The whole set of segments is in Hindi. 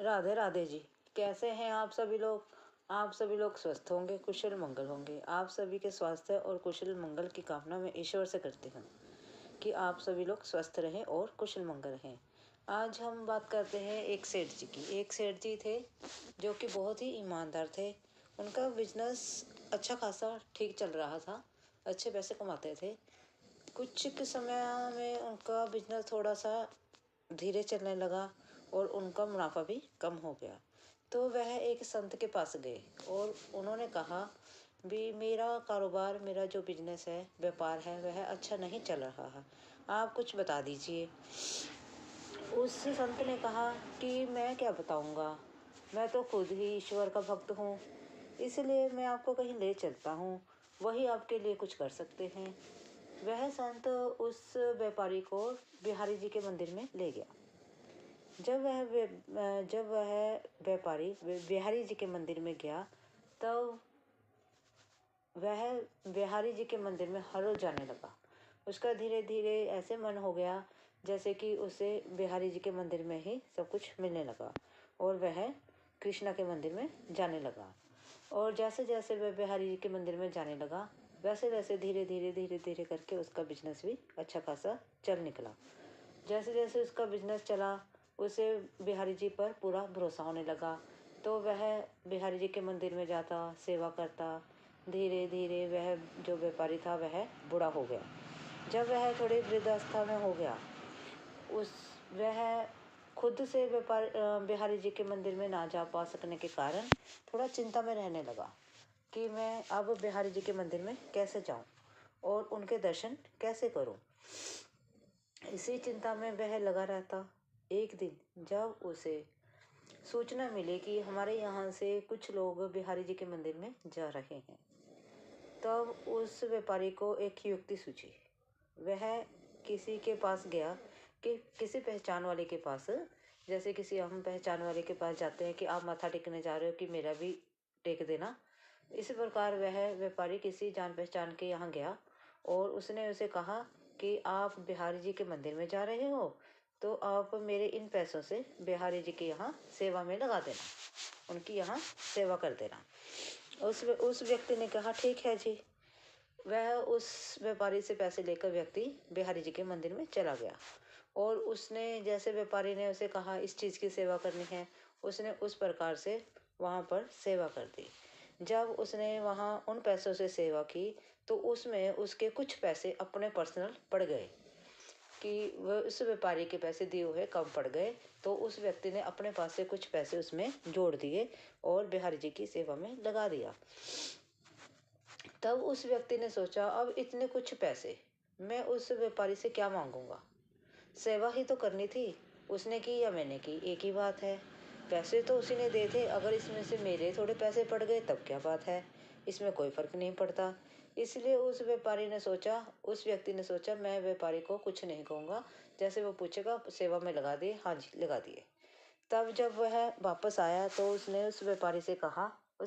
राधे राधे जी। कैसे हैं आप सभी लोग? आप सभी लोग स्वस्थ होंगे, कुशल मंगल होंगे। आप सभी के स्वास्थ्य और कुशल मंगल की कामना मैं ईश्वर से करती हूँ कि आप सभी लोग स्वस्थ रहें और कुशल मंगल रहें। आज हम बात करते हैं एक सेठ जी की। एक सेठ जी थे जो कि बहुत ही ईमानदार थे। उनका बिजनेस अच्छा खासा ठीक चल रहा था, अच्छे पैसे कमाते थे। कुछ के समय में उनका बिजनेस थोड़ा सा धीरे चलने लगा और उनका मुनाफा भी कम हो गया। तो वह एक संत के पास गए और उन्होंने कहा भी मेरा कारोबार, मेरा जो बिजनेस है, व्यापार है, वह अच्छा नहीं चल रहा है, आप कुछ बता दीजिए। उस संत ने कहा कि मैं क्या बताऊंगा, मैं तो खुद ही ईश्वर का भक्त हूँ, इसलिए मैं आपको कहीं ले चलता हूँ, वही आपके लिए कुछ कर सकते हैं। वह संत उस व्यापारी को बिहारी जी के मंदिर में ले गया। जब वह व्यापारी बिहारी जी के मंदिर में गया, तब वह बिहारी जी के मंदिर में हर रोज जाने लगा। उसका धीरे धीरे ऐसे मन हो गया जैसे कि उसे बिहारी जी के मंदिर में ही सब कुछ मिलने लगा और वह कृष्णा के मंदिर में जाने लगा। और जैसे जैसे वह बिहारी जी के मंदिर में जाने लगा, वैसे वैसे धीरे धीरे करके उसका बिजनेस भी अच्छा खासा चल निकला। जैसे जैसे उसका बिजनेस चला, उसे बिहारी जी पर पूरा भरोसा होने लगा। तो वह बिहारी जी के मंदिर में जाता, सेवा करता। धीरे धीरे वह जो व्यापारी था वह बूढ़ा हो गया। जब वह थोड़ी वृद्धावस्था में हो गया, वह खुद से बिहारी जी के मंदिर में ना जा पा सकने के कारण थोड़ा चिंता में रहने लगा कि मैं अब बिहारी जी के मंदिर में कैसे जाऊं और उनके दर्शन कैसे करूं। इसी चिंता में वह लगा रहता। एक दिन जब उसे सूचना मिली कि हमारे यहाँ से कुछ लोग बिहारी जी के मंदिर में जा रहे हैं, तब उस व्यापारी को एक युक्ति सूझी। वह किसी के पास गया कि किसी पहचान वाले के पास, जैसे किसी हम पहचान वाले के पास जाते हैं कि आप माथा टेकने जा रहे हो कि मेरा भी टेक देना। इसी प्रकार वह व्यापारी किसी जान पहचान के यहाँ गया और उसने उसे कहा कि आप बिहारी जी के मंदिर में जा रहे हो, तो आप मेरे इन पैसों से बिहारी जी के यहाँ सेवा में लगा देना, उनकी यहाँ सेवा कर देना। उस व्यक्ति ने कहा ठीक है जी। वह उस व्यापारी से पैसे लेकर व्यक्ति बिहारी जी के मंदिर में चला गया और उसने, जैसे व्यापारी ने उसे कहा इस चीज़ की सेवा करनी है, उसने उस प्रकार से वहाँ पर सेवा कर दी। जब उसने वहाँ उन पैसों से सेवा की तो उसमें उसके कुछ पैसे अपने पर्सनल पड़ गए कि वह उस व्यापारी के पैसे दिए हुए कम पड़ गए। तो उस व्यक्ति ने अपने पास से कुछ पैसे उसमें जोड़ दिए और बिहारी जी की सेवा में लगा दिया। तब उस व्यक्ति ने सोचा अब इतने कुछ पैसे मैं उस व्यापारी से क्या मांगूंगा, सेवा ही तो करनी थी। उसने की या मैंने की, एक ही बात है। पैसे तो उसी ने दिए थे, अगर इसमें से मेरे थोड़े पैसे पड़ गए तब क्या बात है, इसमें कोई फर्क नहीं पड़ता। इसलिए उस व्यक्ति ने सोचा मैं व्यापारी को कुछ नहीं कहूँगा, जैसे वो पूछेगा सेवा में लगा दिए, हाँ जी लगा दिए। तब जब वह वापस आया तो उसने उस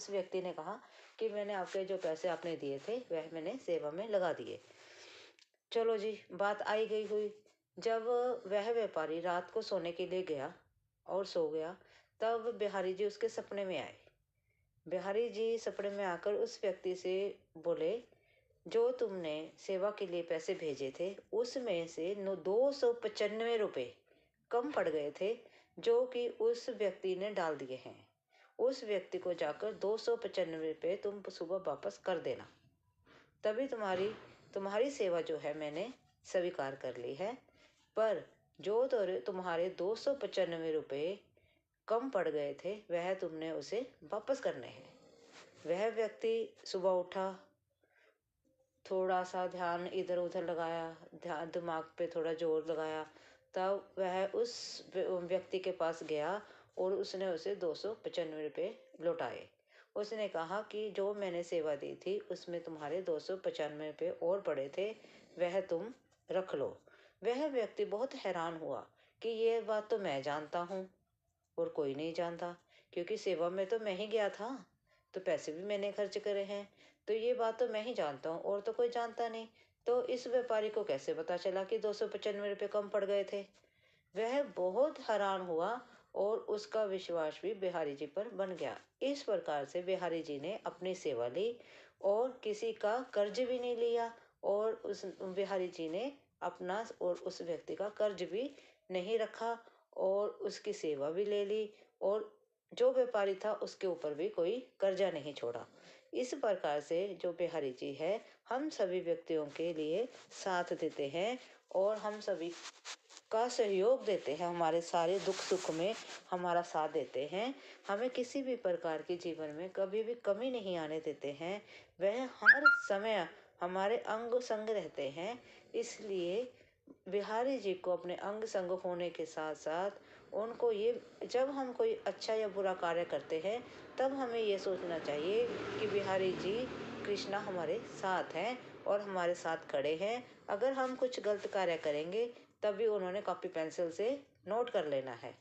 व्यक्ति ने कहा कि मैंने आपके जो पैसे आपने दिए थे वह मैंने सेवा में लगा दिए। चलो जी, बात आई गई हुई। जब वह व्यापारी रात को सोने के लिए गया और सो गया, तब बिहारी जी उसके सपने में आए। बिहारी जी सपने में आकर उस व्यक्ति से बोले, जो तुमने सेवा के लिए पैसे भेजे थे उसमें से 295 रुपये कम पड़ गए थे, जो कि उस व्यक्ति ने डाल दिए हैं। उस व्यक्ति को जाकर 295 रुपये तुम सुबह वापस कर देना, तभी तुम्हारी सेवा जो है मैंने स्वीकार कर ली है। पर जो तो तुम्हारे 295 रुपये कम पड़ गए थे वह तुमने उसे वापस करने हैं। वह व्यक्ति सुबह उठा, थोड़ा सा ध्यान इधर उधर लगाया, ध्यान दिमाग पे थोड़ा जोर लगाया, तब वह उस व्यक्ति के पास गया और उसने उसे 295 रुपये लौटाए। उसने कहा कि जो मैंने सेवा दी थी उसमें तुम्हारे 295 रुपये और पड़े थे, वह तुम रख लो। वह व्यक्ति बहुत हैरान हुआ कि ये बात तो मैं जानता हूँ और कोई नहीं जानता, क्योंकि सेवा में तो मैं ही गया था, तो पैसे भी मैंने खर्च करे हैं, तो ये बात तो मैं ही जानता हूँ और तो कोई जानता नहीं। तो इस व्यापारी को कैसे पता चला कि 295 रुपये कम पड़ गए थे। वह बहुत हैरान हुआ और उसका विश्वास भी बिहारी जी पर बन गया। इस प्रकार से बिहारी जी ने अपनी सेवा ली और किसी का कर्ज भी नहीं लिया, और उस बिहारी जी ने अपना और उस व्यक्ति का कर्ज भी नहीं रखा और उसकी सेवा भी ले ली, और जो व्यापारी था उसके ऊपर भी कोई कर्जा नहीं छोड़ा। इस प्रकार से जो बिहारी जी है हम सभी व्यक्तियों के लिए साथ देते हैं और हम सभी का सहयोग देते हैं, हमारे सारे दुख सुख में हमारा साथ देते हैं, हमें किसी भी प्रकार की जीवन में कभी भी कमी नहीं आने देते हैं। वह हर समय हमारे अंग संग रहते हैं। इसलिए बिहारी जी को अपने अंग संग होने के साथ साथ उनको ये, जब हम कोई अच्छा या बुरा कार्य करते हैं तब हमें ये सोचना चाहिए कि बिहारी जी कृष्णा हमारे साथ हैं और हमारे साथ खड़े हैं। अगर हम कुछ गलत कार्य करेंगे तभी उन्होंने कॉपी पेंसिल से नोट कर लेना है।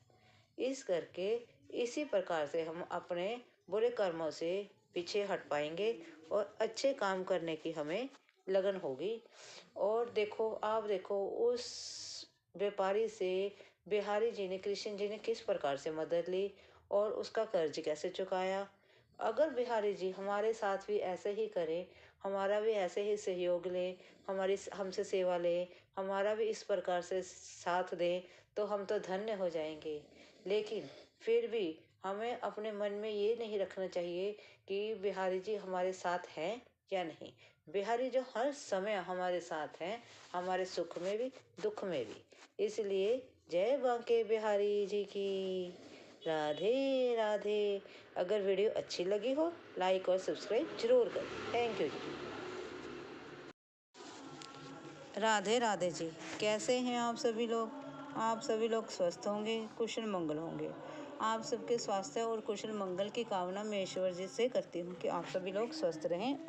इसी प्रकार से हम अपने बुरे कर्मों से पीछे हट पाएंगे और अच्छे काम करने की हमें लगन होगी। और आप देखो उस व्यापारी से बिहारी जी ने, कृष्ण जी ने किस प्रकार से मदद ली और उसका कर्ज कैसे चुकाया। अगर बिहारी जी हमारे साथ भी ऐसे ही करें, हमारा भी ऐसे ही सहयोग लें, हमसे सेवा लें, हमारा भी इस प्रकार से साथ दें, तो हम तो धन्य हो जाएंगे। लेकिन फिर भी हमें अपने मन में ये नहीं रखना चाहिए कि बिहारी जी हमारे साथ हैं या नहीं। बिहारी जो हर समय हमारे साथ हैं, हमारे सुख में भी दुख में भी। इसलिए जय बांके बिहारी जी की। राधे राधे। अगर वीडियो अच्छी लगी हो लाइक और सब्सक्राइब जरूर करें। थैंक यू जी। राधे राधे जी। कैसे हैं आप सभी लोग? आप सभी लोग स्वस्थ होंगे, कुशल मंगल होंगे। आप सबके स्वास्थ्य और कुशल मंगल की कामना मैं ईश्वर जी से करती हूँ कि आप सभी लोग स्वस्थ रहें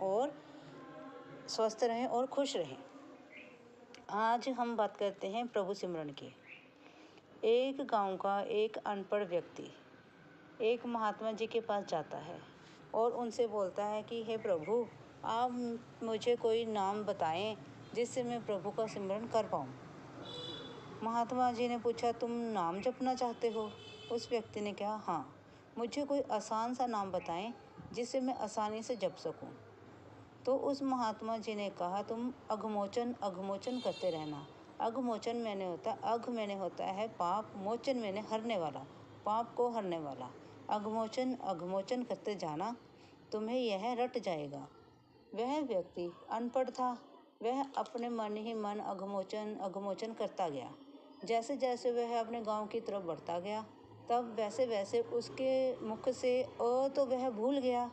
और खुश रहें। आज हम बात करते हैं प्रभु सिमरन की। एक गांव का एक अनपढ़ व्यक्ति एक महात्मा जी के पास जाता है और उनसे बोलता है कि हे प्रभु, आप मुझे कोई नाम बताएं जिससे मैं प्रभु का सिमरन कर पाऊँ। महात्मा जी ने पूछा, तुम नाम जपना चाहते हो? उस व्यक्ति ने कहा, हाँ, मुझे कोई आसान सा नाम बताएं जिससे मैं आसानी से जप सकूं। तो उस महात्मा जी ने कहा, तुम अघमोचन अघमोचन करते रहना। अघमोचन मैंने होता है पाप, मोचन मैंने हरने वाला, पाप को हरने वाला। अघमोचन अघमोचन करते जाना, तुम्हें यह रट जाएगा। वह व्यक्ति अनपढ़ था, वह अपने मन ही मन अघमोचन अघमोचन करता गया। जैसे जैसे वह अपने गांव की तरफ बढ़ता गया तब वैसे वैसे उसके मुख से तो वह भूल गया।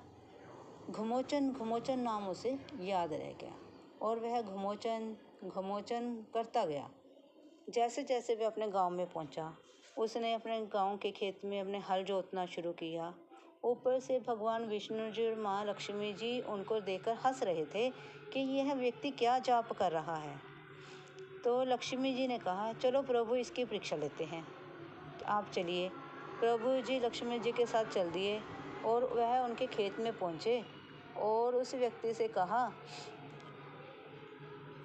घमोचन घमोचन नाम उसे याद रह गया और वह घमोचन घमोचन करता गया। जैसे जैसे वह अपने गांव में पहुंचा, उसने अपने गांव के खेत में अपने हल जोतना शुरू किया। ऊपर से भगवान विष्णु जी और माँ लक्ष्मी जी उनको देखकर हंस रहे थे कि यह व्यक्ति क्या जाप कर रहा है। तो लक्ष्मी जी ने कहा, चलो प्रभु, इसकी परीक्षा लेते हैं, आप चलिए। प्रभु जी लक्ष्मी जी के साथ चल दिए और वह उनके खेत में पहुंचे और उस व्यक्ति से कहा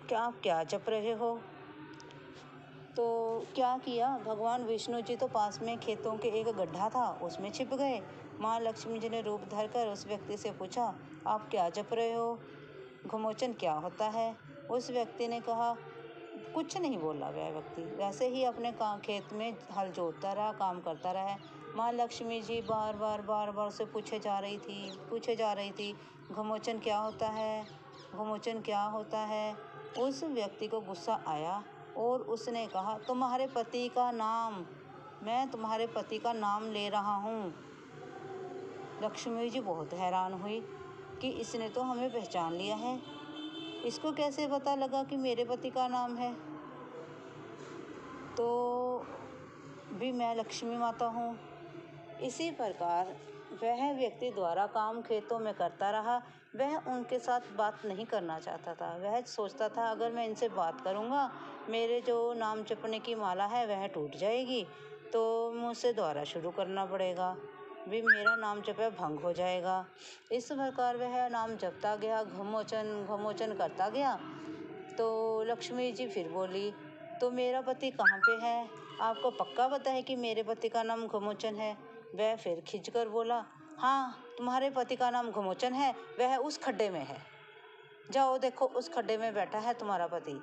कि आप क्या जप रहे हो? तो क्या किया, भगवान विष्णु जी तो पास में खेतों के एक गड्ढा था उसमें छिप गए। माँ लक्ष्मी जी ने रूप धरकर उस व्यक्ति से पूछा, आप क्या जप रहे हो? घमोचन क्या होता है? उस व्यक्ति ने कहा, कुछ नहीं बोला। वह व्यक्ति वैसे ही अपने खेत में हल जोतता रहा, काम करता रहा। माँ लक्ष्मी जी बार बार से पूछे जा रही थी, घमोचन क्या होता है? घमोचन क्या होता है? उस व्यक्ति को गुस्सा आया और उसने कहा, तुम्हारे पति का नाम, मैं तुम्हारे पति का नाम ले रहा हूँ। लक्ष्मी जी बहुत हैरान हुई कि इसने तो हमें पहचान लिया है, इसको कैसे पता लगा कि मेरे पति का नाम है? तो भी मैं लक्ष्मी माता हूँ। इसी प्रकार वह व्यक्ति द्वारा काम खेतों में करता रहा। वह उनके साथ बात नहीं करना चाहता था। वह सोचता था, अगर मैं इनसे बात करूँगा मेरे जो नाम जपने की माला है वह टूट जाएगी, तो मुझसे दोबारा शुरू करना पड़ेगा, भी मेरा नाम जप भंग हो जाएगा। इस प्रकार वह नाम जपता गया, घमोचन घमोचन करता गया। तो लक्ष्मी जी फिर बोली, तो मेरा पति कहाँ पे है? आपको पक्का पता है कि मेरे पति का नाम घुमोचन है? वह फिर खिंचकर बोला, हाँ, तुम्हारे पति का नाम घुमोचन है, वह उस खड्डे में है। जाओ देखो, उस खड्डे में बैठा है तुम्हारा पति।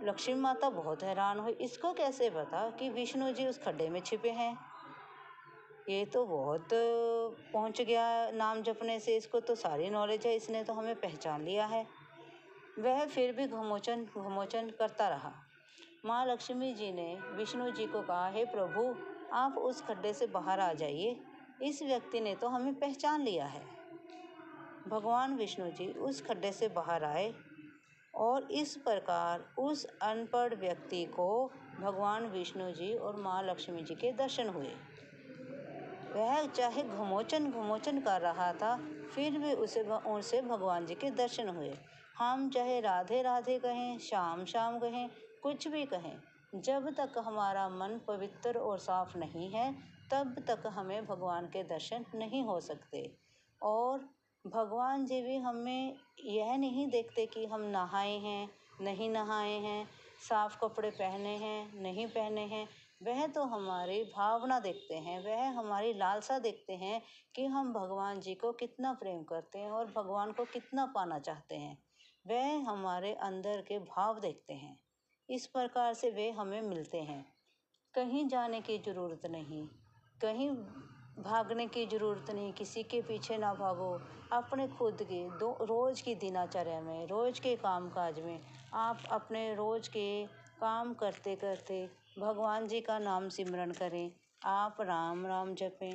लक्ष्मी माता बहुत हैरान हुई, इसको कैसे पता कि विष्णु जी उस खड्डे में छिपे हैं? ये तो बहुत पहुंच गया नाम जपने से, इसको तो सारी नॉलेज है, इसने तो हमें पहचान लिया है। वह फिर भी घुमोचन घुमोचन करता रहा। माँ लक्ष्मी जी ने विष्णु जी को कहा, हे प्रभु, आप उस खड्डे से बाहर आ जाइए, इस व्यक्ति ने तो हमें पहचान लिया है। भगवान विष्णु जी उस खड्डे से बाहर आए और इस प्रकार उस अनपढ़ व्यक्ति को भगवान विष्णु जी और माँ लक्ष्मी जी के दर्शन हुए। वह चाहे घुमोचन घुमोचन कर रहा था, फिर भी उसे भगवान जी के दर्शन हुए। हम चाहे राधे राधे कहें, श्याम श्याम कहें, कुछ भी कहें, जब तक हमारा मन पवित्र और साफ नहीं है, तब तक हमें भगवान के दर्शन नहीं हो सकते। और भगवान जी भी हमें यह नहीं देखते कि हम नहाए हैं, नहीं नहाए हैं, साफ कपड़े पहने हैं, नहीं पहने हैं। वह तो हमारी भावना देखते हैं, वह हमारी लालसा देखते हैं कि हम भगवान जी को कितना प्रेम करते हैं और भगवान को कितना पाना चाहते हैं। वह हमारे अंदर के भाव देखते हैं। इस प्रकार से वे हमें मिलते हैं। कहीं जाने की ज़रूरत नहीं, कहीं भागने की ज़रूरत नहीं, किसी के पीछे ना भागो। अपने खुद के रोज़ की दिनचर्या में, रोज़ के कामकाज में आप अपने रोज़ के काम करते करते भगवान जी का नाम सिमरन करें। आप राम राम जपें,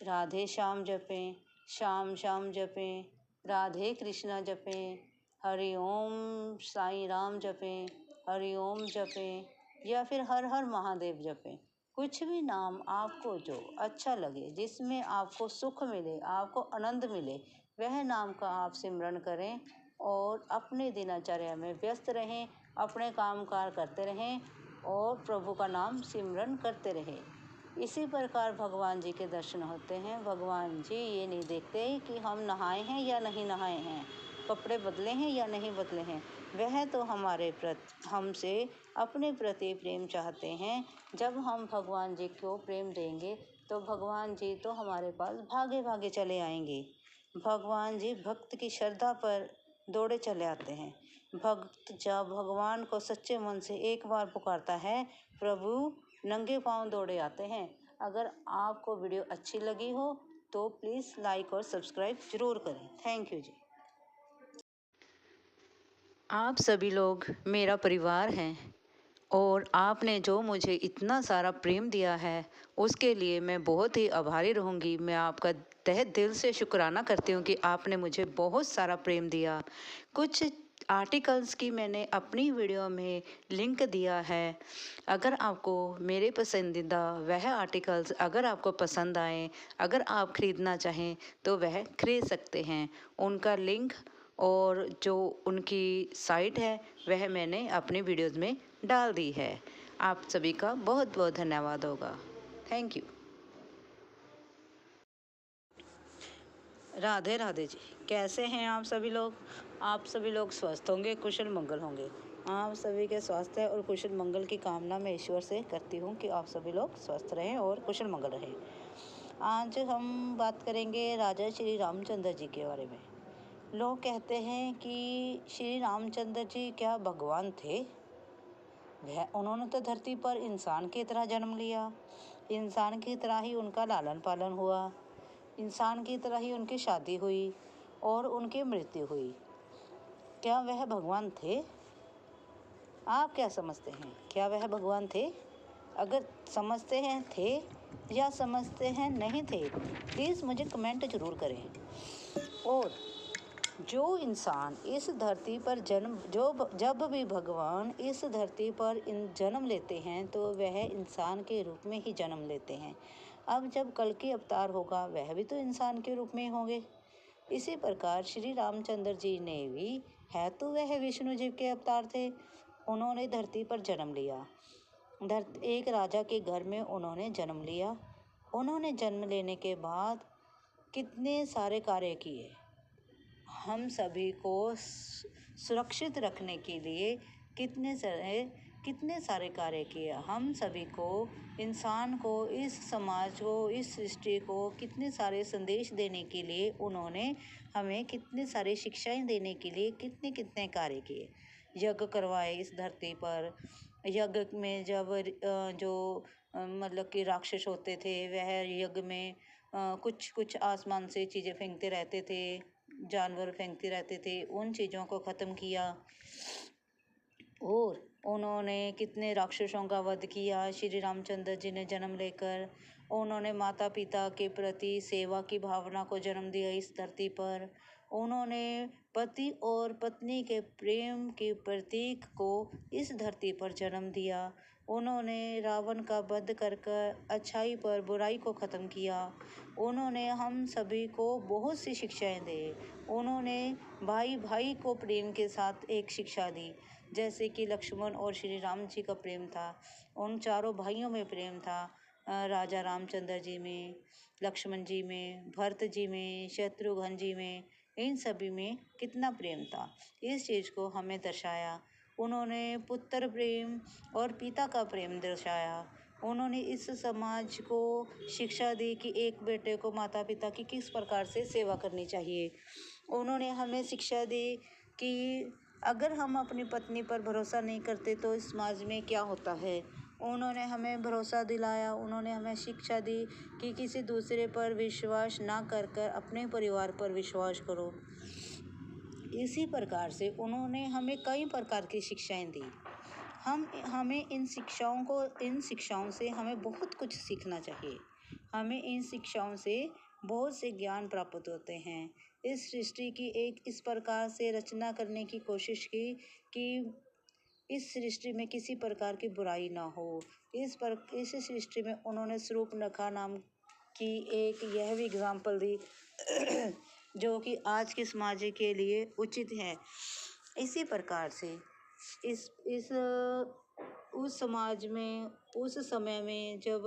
राधे श्याम जपें, श्याम श्याम जपें, राधे कृष्णा जपें, हरि ओम साईं राम जपें, हरि ओम जपें, या फिर हर हर महादेव जपें। कुछ भी नाम आपको जो अच्छा लगे, जिसमें आपको सुख मिले, आपको आनंद मिले, वह नाम का आप सिमरन करें और अपने दिनचर्या में व्यस्त रहें, अपने कामकाज करते रहें और प्रभु का नाम सिमरन करते रहें। इसी प्रकार भगवान जी के दर्शन होते हैं। भगवान जी ये नहीं देखते कि हम नहाए हैं या नहीं नहाए हैं, कपड़े बदले हैं या नहीं बदले हैं। वह तो हमसे अपने प्रति प्रेम चाहते हैं। जब हम भगवान जी को प्रेम देंगे तो भगवान जी तो हमारे पास भागे भागे चले आएंगे। भगवान जी भक्त की श्रद्धा पर दौड़े चले आते हैं। भक्त जब भगवान को सच्चे मन से एक बार पुकारता है, प्रभु नंगे पांव दौड़े आते हैं। अगर आपको वीडियो अच्छी लगी हो तो प्लीज़ लाइक और सब्सक्राइब ज़रूर करें। थैंक यू जी। आप सभी लोग मेरा परिवार हैं और आपने जो मुझे इतना सारा प्रेम दिया है, उसके लिए मैं बहुत ही आभारी रहूँगी। मैं आपका तहे दिल से शुक्राना करती हूँ कि आपने मुझे बहुत सारा प्रेम दिया। कुछ आर्टिकल्स की मैंने अपनी वीडियो में लिंक दिया है। अगर आपको मेरे पसंदीदा वह आर्टिकल्स अगर आपको पसंद आए, अगर आप ख़रीदना चाहें तो वह खरीद सकते हैं। उनका लिंक और जो उनकी साइट है वह मैंने अपनी वीडियोज़ में डाल दी है। आप सभी का बहुत बहुत धन्यवाद होगा। Thank you. राधे राधे जी, कैसे हैं आप सभी लोग? आप सभी लोग स्वस्थ होंगे, कुशल मंगल होंगे। आप सभी के स्वास्थ्य और कुशल मंगल की कामना मैं ईश्वर से करती हूँ कि आप सभी लोग स्वस्थ रहें और कुशल मंगल रहें। आज हम बात करेंगे राजा श्री रामचंद्र जी के बारे में। लोग कहते हैं कि श्री रामचंद्र जी क्या भगवान थे? उन्होंने तो धरती पर इंसान की तरह जन्म लिया, इंसान की तरह ही उनका लालन पालन हुआ, इंसान की तरह ही उनकी शादी हुई और उनकी मृत्यु हुई। क्या वह भगवान थे? आप क्या समझते हैं, क्या वह भगवान थे? अगर समझते हैं थे या समझते हैं नहीं थे, प्लीज़ मुझे कमेंट ज़रूर करें। और जो इंसान इस धरती पर जब भी भगवान इस धरती पर जन्म लेते हैं तो वह इंसान के रूप में ही जन्म लेते हैं। अब जब कल की अवतार होगा वह भी तो इंसान के रूप में होंगे। इसी प्रकार श्री रामचंद्र जी ने भी है तो वह विष्णु जी के अवतार थे। उन्होंने धरती पर जन्म लिया, एक राजा के घर में उन्होंने जन्म लिया। उन्होंने जन्म लेने के बाद कितने सारे कार्य किए। हम सभी को सुरक्षित रखने के लिए कितने सारे कार्य किए। हम सभी को, इंसान को, इस समाज को, इस सृष्टि को कितने सारे संदेश देने के लिए उन्होंने हमें कितने सारे शिक्षाएं देने के लिए कितने कितने कार्य किए। यज्ञ करवाए इस धरती पर। यज्ञ में जब जो मतलब कि राक्षस होते थे, वह यज्ञ में कुछ कुछ आसमान से चीज़ें फेंकते रहते थे, जानवर फेंकते रहते थे, उन चीज़ों को ख़त्म किया। और उन्होंने कितने राक्षसों का वध किया। श्री रामचंद्र जी ने जन्म लेकर उन्होंने माता पिता के प्रति सेवा की भावना को जन्म दिया इस धरती पर। उन्होंने पति और पत्नी के प्रेम के प्रतीक को इस धरती पर जन्म दिया। उन्होंने रावण का वध कर अच्छाई पर बुराई को ख़त्म किया। उन्होंने हम सभी को बहुत सी शिक्षाएं दी। उन्होंने भाई भाई को प्रेम के साथ एक शिक्षा दी, जैसे कि लक्ष्मण और श्री राम जी का प्रेम था, उन चारों भाइयों में प्रेम था। राजा रामचंद्र जी में, लक्ष्मण जी में, भरत जी में, शत्रुघ्न जी में, इन सभी में कितना प्रेम था, इस चीज़ को हमें दर्शाया। उन्होंने पुत्र प्रेम और पिता का प्रेम दर्शाया। उन्होंने इस समाज को शिक्षा दी कि एक बेटे को माता पिता की किस प्रकार से सेवा करनी चाहिए। उन्होंने हमें शिक्षा दी कि अगर हम अपनी पत्नी पर भरोसा नहीं करते तो इस समाज में क्या होता है। उन्होंने हमें भरोसा दिलाया, उन्होंने हमें शिक्षा दी कि किसी दूसरे पर विश्वास ना कर कर अपने परिवार पर विश्वास करो। इसी प्रकार से उन्होंने हमें कई प्रकार की शिक्षाएं दी। हमें इन शिक्षाओं से हमें बहुत कुछ सीखना चाहिए। हमें इन शिक्षाओं से बहुत से ज्ञान प्राप्त होते हैं। इस सृष्टि की एक इस प्रकार से रचना करने की कोशिश की कि इस सृष्टि में किसी प्रकार की बुराई ना हो। इस सृष्टि में उन्होंने शूर्पणखा नाम की एक यह भी एग्जाम्पल दी जो कि आज के समाज के लिए उचित है। इसी प्रकार से उस समाज में, उस समय में जब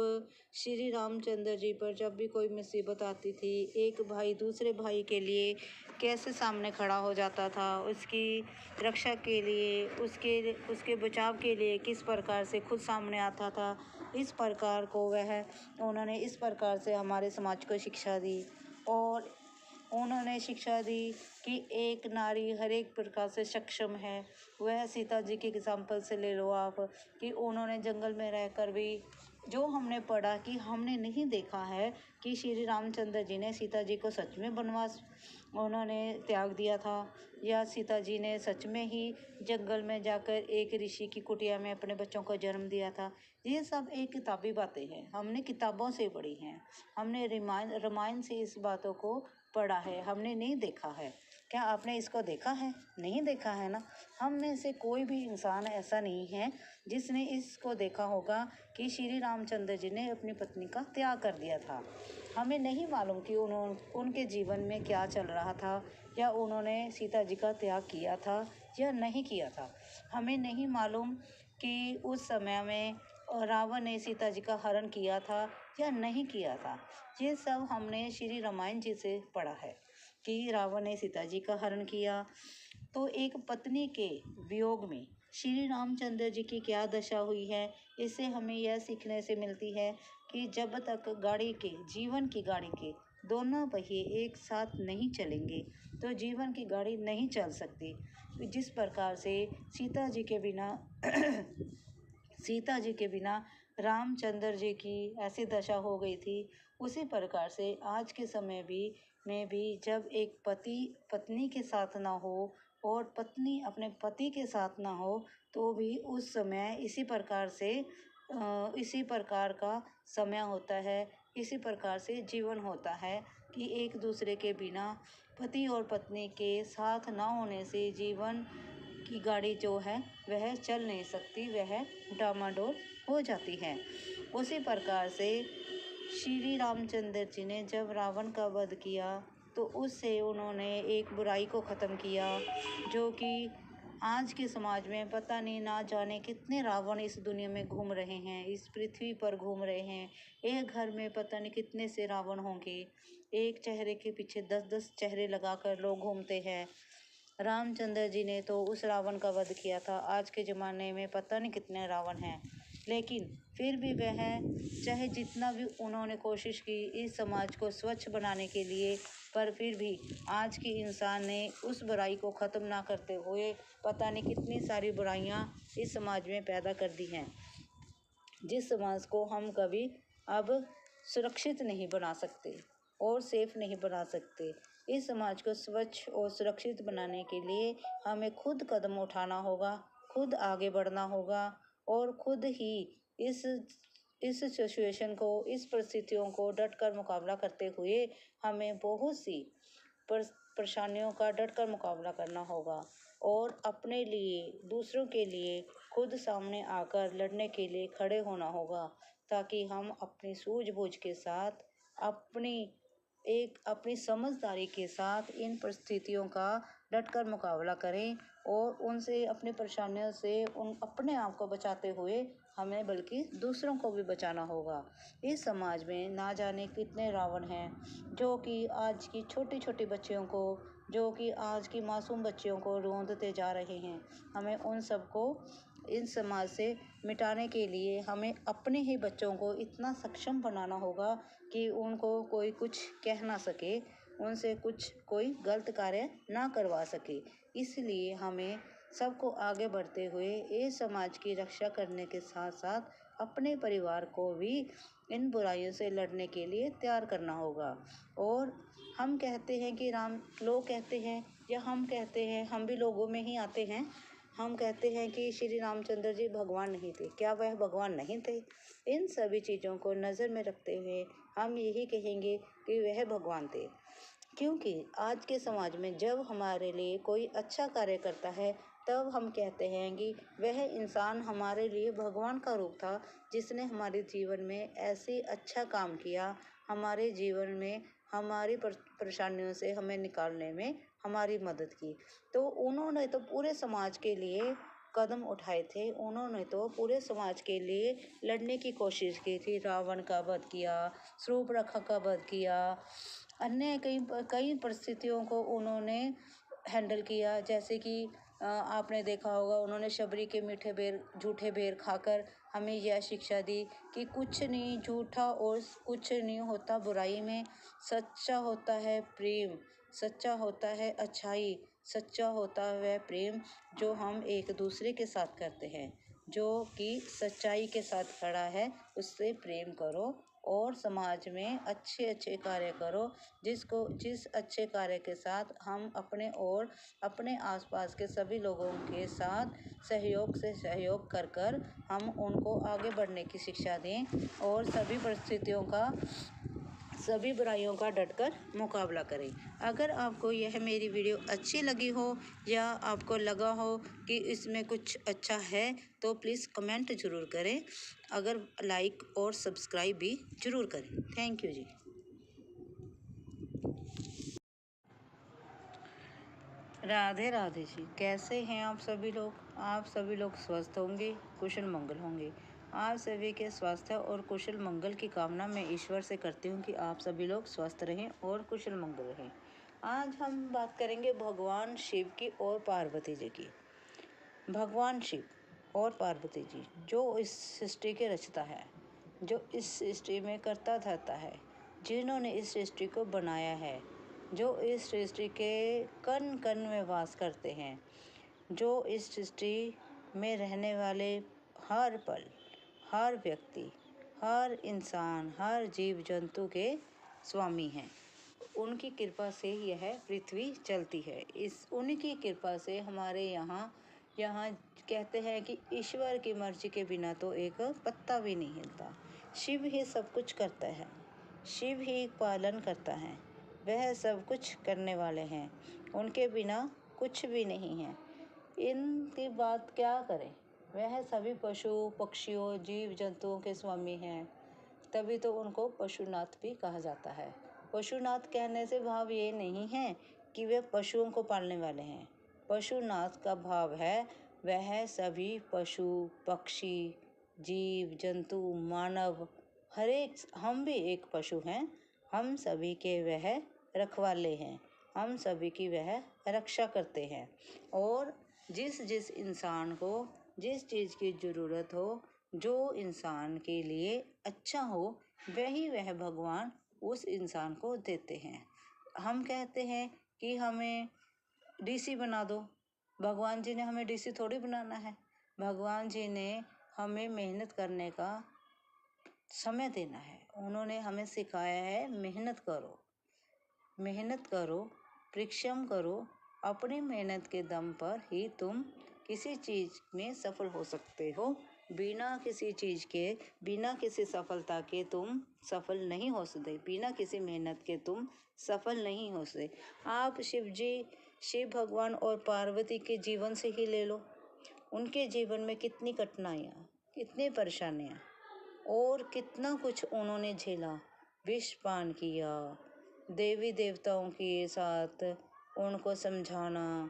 श्री रामचंद्र जी पर जब भी कोई मुसीबत आती थी, एक भाई दूसरे भाई के लिए कैसे सामने खड़ा हो जाता था, उसकी रक्षा के लिए, उसके बचाव के लिए किस प्रकार से खुद सामने आता था, इस प्रकार को उन्होंने इस प्रकार से हमारे समाज को शिक्षा दी। और उन्होंने शिक्षा दी कि एक नारी हर एक प्रकार से सक्षम है। वह सीता जी के एग्जाम्पल से ले लो आप, कि उन्होंने जंगल में रहकर भी, जो हमने पढ़ा कि हमने नहीं देखा है कि श्री रामचंद्र जी ने सीता जी को सच में वनवास उन्होंने त्याग दिया था, या सीता जी ने सच में ही जंगल में जाकर एक ऋषि की कुटिया में अपने बच्चों को जन्म दिया था। ये सब एक किताबी बातें हैं, हमने किताबों से पढ़ी हैं, हमने रामायण से इस बातों को पढ़ा है, हमने नहीं देखा है। क्या आपने इसको देखा है? नहीं देखा है ना। हम में से कोई भी इंसान ऐसा नहीं है जिसने इसको देखा होगा कि श्री रामचंद्र जी ने अपनी पत्नी का त्याग कर दिया था। हमें नहीं मालूम कि उनके जीवन में क्या चल रहा था, या उन्होंने सीता जी का त्याग किया था या नहीं किया था। हमें नहीं मालूम कि उस समय में रावण ने सीता जी का हरण किया था या नहीं किया था। ये सब हमने श्री रामायण जी से पढ़ा है कि रावण ने सीता जी का हरण किया। तो एक पत्नी के वियोग में श्री रामचंद्र जी की क्या दशा हुई है, इससे हमें यह सीखने से मिलती है कि जब तक जीवन की गाड़ी के दोनों पहिए एक साथ नहीं चलेंगे तो जीवन की गाड़ी नहीं चल सकती। जिस प्रकार से सीता जी के बिना रामचंद्र जी की ऐसी दशा हो गई थी, उसी प्रकार से आज के समय में भी जब एक पति पत्नी के साथ ना हो और पत्नी अपने पति के साथ ना हो, तो भी उस समय इसी प्रकार का समय होता है, इसी प्रकार से जीवन होता है कि एक दूसरे के बिना पति और पत्नी के साथ ना होने से जीवन की गाड़ी जो है वह चल नहीं सकती, वह डामाडोल हो जाती है। उसी प्रकार से श्री रामचंद्र जी ने जब रावण का वध किया तो उससे उन्होंने एक बुराई को ख़त्म किया, जो कि आज के समाज में पता नहीं ना जाने कितने रावण इस दुनिया में घूम रहे हैं, इस पृथ्वी पर घूम रहे हैं। एक घर में पता नहीं कितने से रावण होंगे, एक चेहरे के पीछे 10-10 चेहरे लगाकर लोग घूमते हैं। रामचंद्र जी ने तो उस रावण का वध किया था। आज के ज़माने में पता नहीं कितने रावण हैं, लेकिन फिर भी वह चाहे जितना भी उन्होंने कोशिश की इस समाज को स्वच्छ बनाने के लिए, पर फिर भी आज के इंसान ने उस बुराई को ख़त्म ना करते हुए पता नहीं कितनी सारी बुराइयां इस समाज में पैदा कर दी हैं, जिस समाज को हम कभी अब सुरक्षित नहीं बना सकते और सेफ नहीं बना सकते। इस समाज को स्वच्छ और सुरक्षित बनाने के लिए हमें खुद कदम उठाना होगा, खुद आगे बढ़ना होगा और खुद ही इस सिचुएशन को, इस परिस्थितियों को डटकर मुकाबला करते हुए हमें बहुत सी परेशानियों का डटकर मुकाबला करना होगा और अपने लिए, दूसरों के लिए खुद सामने आकर लड़ने के लिए खड़े होना होगा, ताकि हम अपनी सूझबूझ के साथ, अपनी समझदारी के साथ इन परिस्थितियों का डटकर मुकाबला करें और उनसे, अपनी परेशानियों से अपने आप को बचाते हुए हमें बल्कि दूसरों को भी बचाना होगा। इस समाज में ना जाने कितने रावण हैं जो कि आज की छोटी छोटी बच्चियों को, जो कि आज की मासूम बच्चियों को रोंदते जा रहे हैं। हमें उन सबको इन समाज से मिटाने के लिए हमें अपने ही बच्चों को इतना सक्षम बनाना होगा कि उनको कोई कुछ कह ना सके, उनसे कोई गलत कार्य ना करवा सके। इसलिए हमें सबको आगे बढ़ते हुए इस समाज की रक्षा करने के साथ साथ अपने परिवार को भी इन बुराइयों से लड़ने के लिए तैयार करना होगा। और हम कहते हैं कि लोग कहते हैं या हम कहते हैं, हम भी लोगों में ही आते हैं, हम कहते हैं कि श्री रामचंद्र जी भगवान नहीं थे। क्या वह भगवान नहीं थे? इन सभी चीज़ों को नज़र में रखते हुए हम यही कहेंगे कि वह भगवान थे, क्योंकि आज के समाज में जब हमारे लिए कोई अच्छा कार्य करता है तब हम कहते हैं कि वह इंसान हमारे लिए भगवान का रूप था, जिसने हमारे जीवन में ऐसे अच्छा काम किया, हमारे जीवन में हमारी परेशानियों से हमें निकालने में हमारी मदद की। तो उन्होंने तो पूरे समाज के लिए कदम उठाए थे, उन्होंने तो पूरे समाज के लिए लड़ने की कोशिश की थी। रावण का वध किया, शूर्पणखा का वध किया, अन्य कई परिस्थितियों को उन्होंने हैंडल किया। जैसे कि आपने देखा होगा, उन्होंने शबरी के झूठे बेर खाकर हमें यह शिक्षा दी कि कुछ नहीं झूठा और कुछ नहीं होता बुराई में, सच्चा होता है प्रेम, सच्चा होता है अच्छाई, सच्चा होता है वह प्रेम जो हम एक दूसरे के साथ करते हैं, जो कि सच्चाई के साथ खड़ा है, उससे प्रेम करो और समाज में अच्छे अच्छे कार्य करो, जिस अच्छे कार्य के साथ हम अपने और अपने आसपास के सभी लोगों के साथ सहयोग कर हम उनको आगे बढ़ने की शिक्षा दें और सभी परिस्थितियों का, सभी बुराइयों का डटकर मुकाबला करें। अगर आपको यह मेरी वीडियो अच्छी लगी हो या आपको लगा हो कि इसमें कुछ अच्छा है तो प्लीज़ कमेंट ज़रूर करें, अगर लाइक और सब्सक्राइब भी ज़रूर करें। थैंक यू जी। राधे राधे जी। कैसे हैं आप सभी लोग? आप सभी लोग स्वस्थ होंगे, कुशल मंगल होंगे। आप सभी के स्वास्थ्य और कुशल मंगल की कामना मैं ईश्वर से करती हूँ कि आप सभी लोग स्वस्थ रहें और कुशल मंगल रहें। आज हम बात करेंगे भगवान शिव की और पार्वती जी की। भगवान शिव और पार्वती जी जो इस सृष्टि के रचता है, जो इस सृष्टि में करता धरता है, जिन्होंने इस सृष्टि को बनाया है, जो इस सृष्टि के कण कण में वास करते हैं, जो इस सृष्टि में रहने वाले हर पल, हर व्यक्ति, हर इंसान, हर जीव जंतु के स्वामी हैं। उनकी कृपा से यह पृथ्वी चलती है। उनकी कृपा से हमारे यहाँ कहते हैं कि ईश्वर की मर्जी के बिना तो एक पत्ता भी नहीं हिलता। शिव ही सब कुछ करता है, शिव ही पालन करता है, वह सब कुछ करने वाले हैं, उनके बिना कुछ भी नहीं है। इनकी बात क्या करें, वह सभी पशु पक्षियों जीव जंतुओं के स्वामी हैं, तभी तो उनको पशुनाथ भी कहा जाता है। पशुनाथ कहने से भाव ये नहीं है कि वे पशुओं को पालने वाले हैं। पशुनाथ का भाव है वह सभी पशु पक्षी जीव जंतु मानव, हर एक, हम भी एक पशु हैं, हम सभी के वह रखवाले हैं। हम सभी की वह रक्षा करते हैं। और जिस जिस इंसान को जिस चीज़ की ज़रूरत हो, जो इंसान के लिए अच्छा हो, वही वह भगवान उस इंसान को देते हैं। हम कहते हैं कि हमें डीसी बना दो, भगवान जी ने हमें डीसी थोड़ी बनाना है। भगवान जी ने हमें मेहनत करने का समय देना है। उन्होंने हमें सिखाया है मेहनत करो, मेहनत करो, परिश्रम करो। अपनी मेहनत के दम पर ही तुम किसी चीज़ में सफल हो सकते हो। बिना किसी चीज़ के, बिना किसी सफलता के तुम सफल नहीं हो सकते। बिना किसी मेहनत के तुम सफल नहीं हो सकते। आप शिव भगवान और पार्वती के जीवन से ही ले लो। उनके जीवन में कितनी कठिनाइयाँ, कितनी परेशानियाँ और कितना कुछ उन्होंने झेला। विष पान किया, देवी देवताओं के साथ उनको समझाना,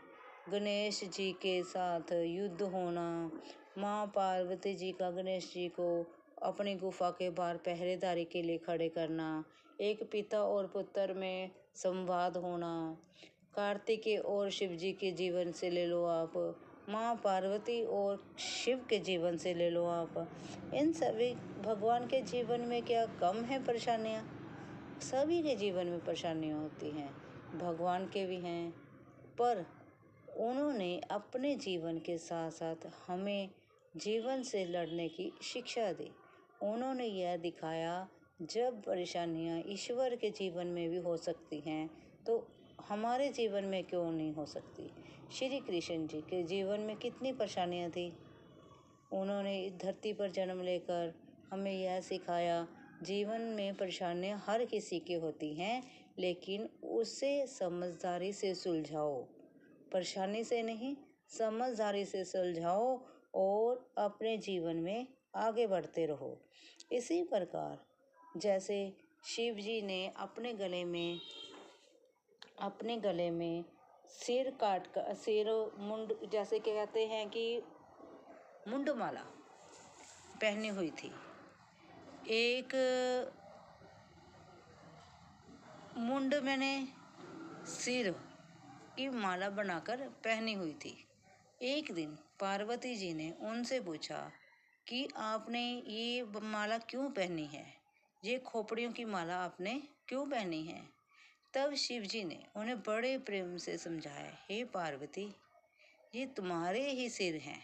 गणेश जी के साथ युद्ध होना, माँ पार्वती जी का गणेश जी को अपनी गुफा के बाहर पहरेदारी के लिए खड़े करना, एक पिता और पुत्र में संवाद होना, कार्तिकेय और शिव जी के जीवन से ले लो आप, माँ पार्वती और शिव के जीवन से ले लो आप। इन सभी भगवान के जीवन में क्या कम है परेशानियाँ? सभी के जीवन में परेशानियाँ होती हैं, भगवान के भी हैं। पर उन्होंने अपने जीवन के साथ साथ हमें जीवन से लड़ने की शिक्षा दी। उन्होंने यह दिखाया जब परेशानियाँ ईश्वर के जीवन में भी हो सकती हैं तो हमारे जीवन में क्यों नहीं हो सकती। श्री कृष्ण जी के जीवन में कितनी परेशानियाँ थी। उन्होंने इस धरती पर जन्म लेकर हमें यह सिखाया, जीवन में परेशानियाँ हर किसी की होती हैं, लेकिन उसे समझदारी से सुलझाओ। परेशानी से नहीं, समझदारी से सुलझाओ और अपने जीवन में आगे बढ़ते रहो। इसी प्रकार जैसे शिव जी ने अपने गले में सिर काट कर, सिर मुंड, जैसे कहते हैं कि मुंडमाला पहनी हुई थी। एक मुंड मैंने सिर की माला बनाकर पहनी हुई थी। एक दिन पार्वती जी ने उनसे पूछा कि आपने ये माला क्यों पहनी है, ये खोपड़ियों की माला आपने क्यों पहनी है। तब शिव जी ने उन्हें बड़े प्रेम से समझाया, हे पार्वती, ये तुम्हारे ही सिर हैं।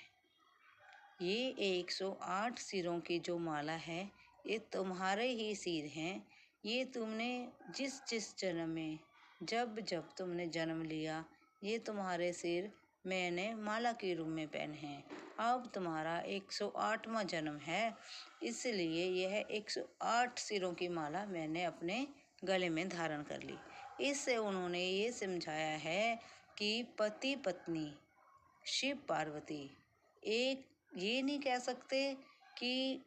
ये 108 सिरों की जो माला है, ये तुम्हारे ही सिर हैं। ये तुमने जिस जिस जन्म में, जब जब तुमने जन्म लिया, ये तुम्हारे सिर मैंने माला के रूप में पहने हैं। अब तुम्हारा 108वां जन्म है, इसलिए यह 108 सिरों की माला मैंने अपने गले में धारण कर ली। इससे उन्होंने ये समझाया है कि पति पत्नी शिव पार्वती एक, ये नहीं कह सकते कि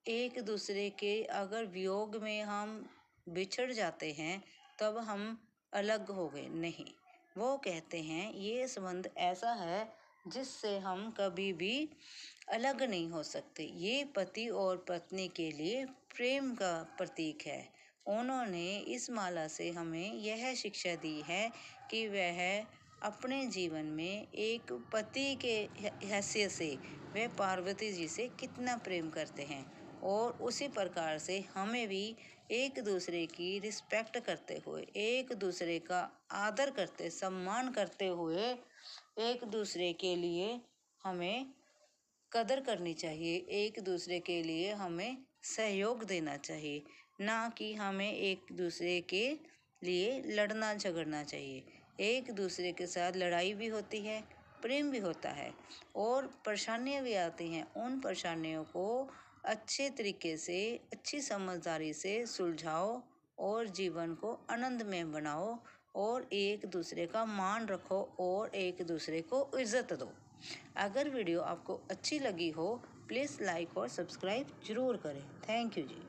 एक दूसरे के अगर वियोग में हम बिछड़ जाते हैं तब हम अलग हो गए, नहीं। वो कहते हैं ये संबंध ऐसा है जिससे हम कभी भी अलग नहीं हो सकते। ये पति और पत्नी के लिए प्रेम का प्रतीक है। उन्होंने इस माला से हमें यह शिक्षा दी है कि वह अपने जीवन में एक पति के हैसियत से वे पार्वती जी से कितना प्रेम करते हैं, और उसी प्रकार से हमें भी एक दूसरे की रिस्पेक्ट करते हुए, एक दूसरे का आदर करते, सम्मान करते हुए एक दूसरे के लिए हमें कदर करनी चाहिए, एक दूसरे के लिए हमें सहयोग देना चाहिए, ना कि हमें एक दूसरे के लिए लड़ना झगड़ना चाहिए। एक दूसरे के साथ लड़ाई भी होती है, प्रेम भी होता है और परेशानियां भी आती हैं। उन परेशानियों को अच्छे तरीके से, अच्छी समझदारी से सुलझाओ और जीवन को आनंदमय बनाओ और एक दूसरे का मान रखो और एक दूसरे को इज्जत दो। अगर वीडियो आपको अच्छी लगी हो, प्लीज़ लाइक और सब्सक्राइब जरूर करें। थैंक यू जी।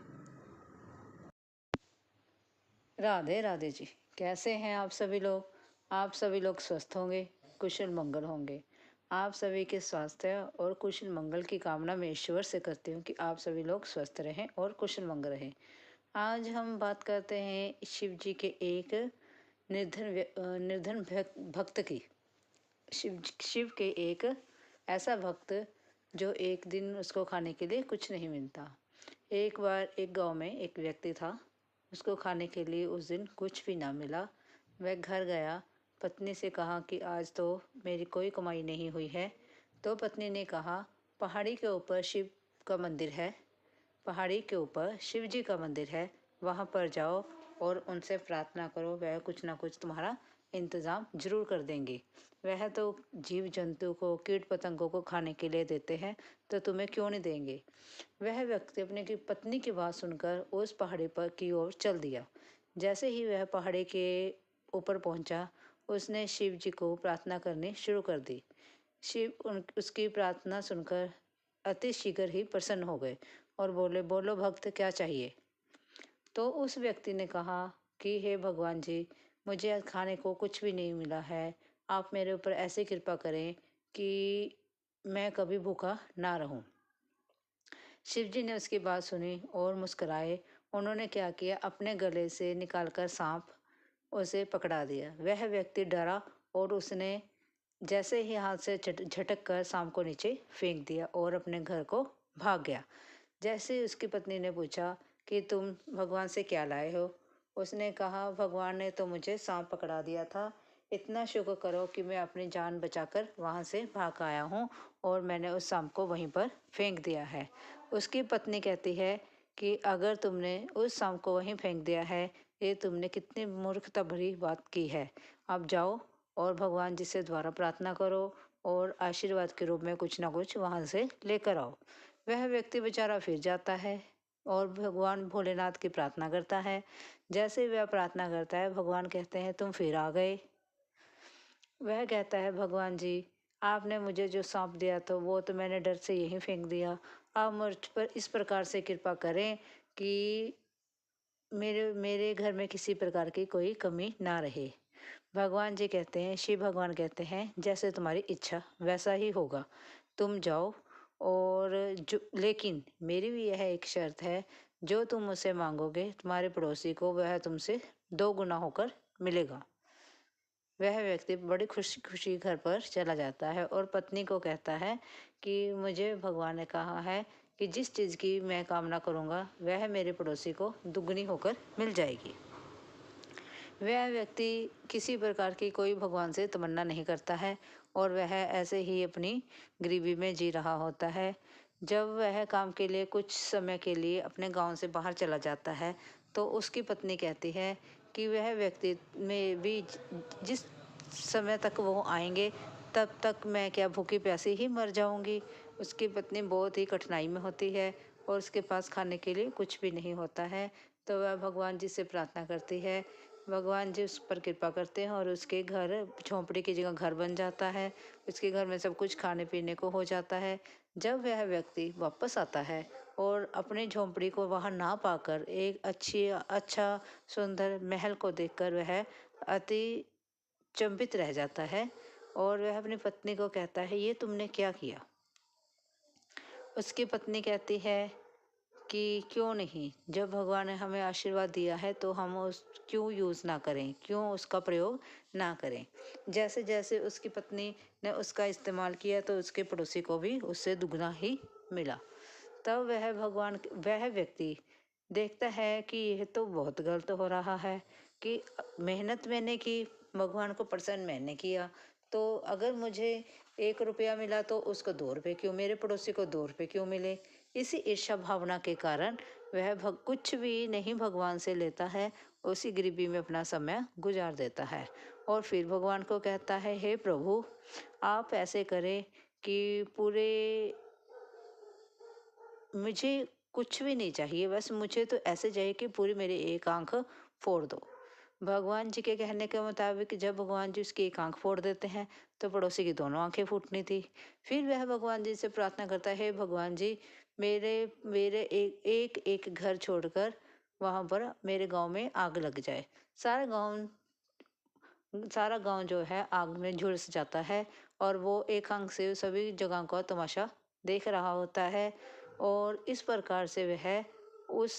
राधे राधे जी। कैसे हैं आप सभी लोग? आप सभी लोग स्वस्थ होंगे, कुशल मंगल होंगे। आप सभी के स्वास्थ्य और कुशल मंगल की कामना मैं ईश्वर से करती हूँ कि आप सभी लोग स्वस्थ रहें और कुशल मंगल रहें। आज हम बात करते हैं शिव जी के एक निर्धन भक्त की। शिव के एक ऐसा भक्त जो एक दिन उसको खाने के लिए कुछ नहीं मिलता। एक बार एक गांव में एक व्यक्ति था, उसको खाने के लिए उस दिन कुछ भी ना मिला। वह घर गया, पत्नी से कहा कि आज तो मेरी कोई कमाई नहीं हुई है। तो पत्नी ने कहा, पहाड़ी के ऊपर शिव का मंदिर है, पहाड़ी के ऊपर शिव जी का मंदिर है, वहाँ पर जाओ और उनसे प्रार्थना करो, वह कुछ ना कुछ तुम्हारा इंतज़ाम जरूर कर देंगे। वह तो जीव जंतु को, कीट पतंगों को खाने के लिए देते हैं, तो तुम्हें क्यों नहीं देंगे। वह व्यक्ति अपने की पत्नी की बात सुनकर उस पहाड़ी पर की ओर चल दिया। जैसे ही वह पहाड़ी के ऊपर पहुंचा, उसने शिव जी को प्रार्थना करनी शुरू कर दी। शिव उसकी प्रार्थना सुनकर अति शीघ्र ही प्रसन्न हो गए और बोले, बोलो भक्त, क्या चाहिए। तो उस व्यक्ति ने कहा कि हे भगवान जी, मुझे आज खाने को कुछ भी नहीं मिला है, आप मेरे ऊपर ऐसी कृपा करें कि मैं कभी भूखा ना रहूं। शिव जी ने उसकी बात सुनी और मुस्कुराए। उन्होंने क्या किया, अपने गले से निकालकर सांप उसे पकड़ा दिया। वह व्यक्ति डरा और उसने जैसे ही हाथ से झटक कर सांप को नीचे फेंक दिया और अपने घर को भाग गया। जैसे ही उसकी पत्नी ने पूछा कि तुम भगवान से क्या लाए हो, उसने कहा, भगवान ने तो मुझे सांप पकड़ा दिया था, इतना शुक्र करो कि मैं अपनी जान बचाकर वहाँ से भाग आया हूँ और मैंने उस सांप को वहीं पर फेंक दिया है। उसकी पत्नी कहती है कि अगर तुमने उस सांप को वहीं फेंक दिया है, ये तुमने कितनी मूर्खता भरी बात की है। अब जाओ और भगवान जी से द्वारा प्रार्थना करो और आशीर्वाद के रूप में कुछ ना कुछ वहाँ से लेकर आओ। वह व्यक्ति बेचारा फिर जाता है और भगवान भोलेनाथ की प्रार्थना करता है। जैसे वह प्रार्थना करता है, भगवान कहते हैं, तुम फिर आ गए। वह कहता है, भगवान जी, आपने मुझे जो सौंप दिया था वो तो मैंने डर से यहीं फेंक दिया। आप मुझ पर इस प्रकार से कृपा करें कि मेरे मेरे घर में किसी प्रकार की कोई कमी ना रहे। भगवान जी कहते हैं, शिव भगवान कहते हैं, जैसे तुम्हारी इच्छा वैसा ही होगा, तुम जाओ। और जो लेकिन मेरी भी यह एक शर्त है, जो तुम मुझसे मांगोगे तुम्हारे पड़ोसी को वह तुमसे 2 गुना होकर मिलेगा। वह व्यक्ति बड़ी खुशी खुशी घर पर चला जाता है और पत्नी को कहता है कि मुझे भगवान ने कहा है कि जिस चीज़ की मैं कामना करूँगा वह मेरे पड़ोसी को दुगनी होकर मिल जाएगी। वह व्यक्ति किसी प्रकार की कोई भगवान से तमन्ना नहीं करता है और वह ऐसे ही अपनी गरीबी में जी रहा होता है। जब वह काम के लिए कुछ समय के लिए अपने गांव से बाहर चला जाता है, तो उसकी पत्नी कहती है कि वह व्यक्ति में भी जिस समय तक वो आएंगे तब तक मैं क्या भूखी प्यासी ही मर जाऊंगी। उसकी पत्नी बहुत ही कठिनाई में होती है और उसके पास खाने के लिए कुछ भी नहीं होता है। तो वह भगवान जी से प्रार्थना करती है। भगवान जी उस पर कृपा करते हैं और उसके घर झोंपड़ी की जगह घर बन जाता है। उसके घर में सब कुछ खाने पीने को हो जाता है। जब वह व्यक्ति वापस आता है और अपनी झोंपड़ी को वहाँ ना पाकर एक अच्छा सुंदर महल को देखकर वह अति चंभित रह जाता है और वह अपनी पत्नी को कहता है, ये तुमने क्या किया। उसकी पत्नी कहती है कि क्यों नहीं, जब भगवान ने हमें आशीर्वाद दिया है तो हम उस क्यों यूज़ ना करें, क्यों उसका प्रयोग ना करें। जैसे जैसे उसकी पत्नी ने उसका इस्तेमाल किया तो उसके पड़ोसी को भी उससे दुगना ही मिला। तब वह व्यक्ति देखता है कि यह तो बहुत गलत हो रहा है कि मेहनत मैंने की, भगवान को प्रसन्न मैंने किया, तो अगर मुझे 1 रुपया मिला तो उसको 2 रुपये क्यों, मेरे पड़ोसी को 2 रुपये क्यों मिले। इसी ईर्ष्या भावना के कारण वह कुछ भी नहीं भगवान से लेता है, उसी गरीबी में अपना समय गुजार देता है और फिर भगवान को कहता है, हे प्रभु, आप ऐसे करें कि पूरे मुझे कुछ भी नहीं चाहिए, बस मुझे तो ऐसे चाहिए कि पूरी मेरी एक आंख फोड़ दो। भगवान जी के कहने के मुताबिक जब भगवान जी उसकी एक आंख फोड़ देते हैं तो पड़ोसी की दोनों आंखें फूटनी थी। फिर वह भगवान जी से प्रार्थना करता है, भगवान जी, मेरे मेरे एक घर छोड़कर वहाँ पर मेरे गांव में आग लग जाए। सारा गांव जो है आग में झुलस जाता है और वो एक आंख से सभी जगह का तमाशा देख रहा होता है और इस प्रकार से वह उस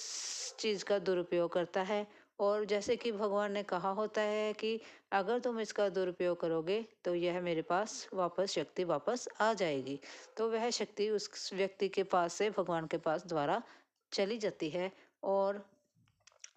चीज़ का दुरुपयोग करता है और जैसे कि भगवान ने कहा होता है कि अगर तुम इसका दुरुपयोग करोगे तो यह मेरे पास वापस शक्ति वापस आ जाएगी। तो वह शक्ति उस व्यक्ति के पास से भगवान के पास द्वारा चली जाती है। और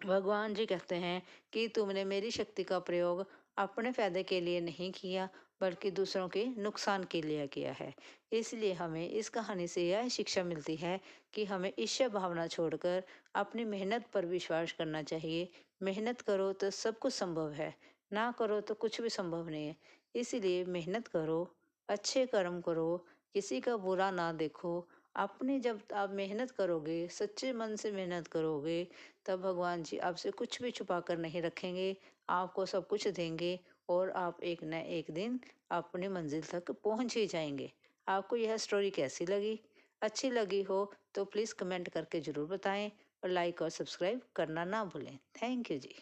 भगवान जी कहते हैं कि तुमने मेरी शक्ति का प्रयोग अपने फायदे के लिए नहीं किया, बल्कि दूसरों के नुकसान के लिए किया है। इसलिए हमें इस कहानी से यह शिक्षा मिलती है कि हमें ईर्ष्या भावना छोड़कर अपनी मेहनत पर विश्वास करना चाहिए। मेहनत करो तो सब कुछ संभव है, ना करो तो कुछ भी संभव नहीं है। इसीलिए मेहनत करो, अच्छे कर्म करो, किसी का बुरा ना देखो। अपनी जब आप मेहनत करोगे, सच्चे मन से मेहनत करोगे, तब भगवान जी आपसे कुछ भी छुपा कर नहीं रखेंगे, आपको सब कुछ देंगे और आप एक न एक दिन अपनी मंजिल तक पहुंच ही जाएंगे। आपको यह स्टोरी कैसी लगी? अच्छी लगी हो तो प्लीज़ कमेंट करके ज़रूर बताएं और लाइक और सब्सक्राइब करना ना भूलें। Thank you ji.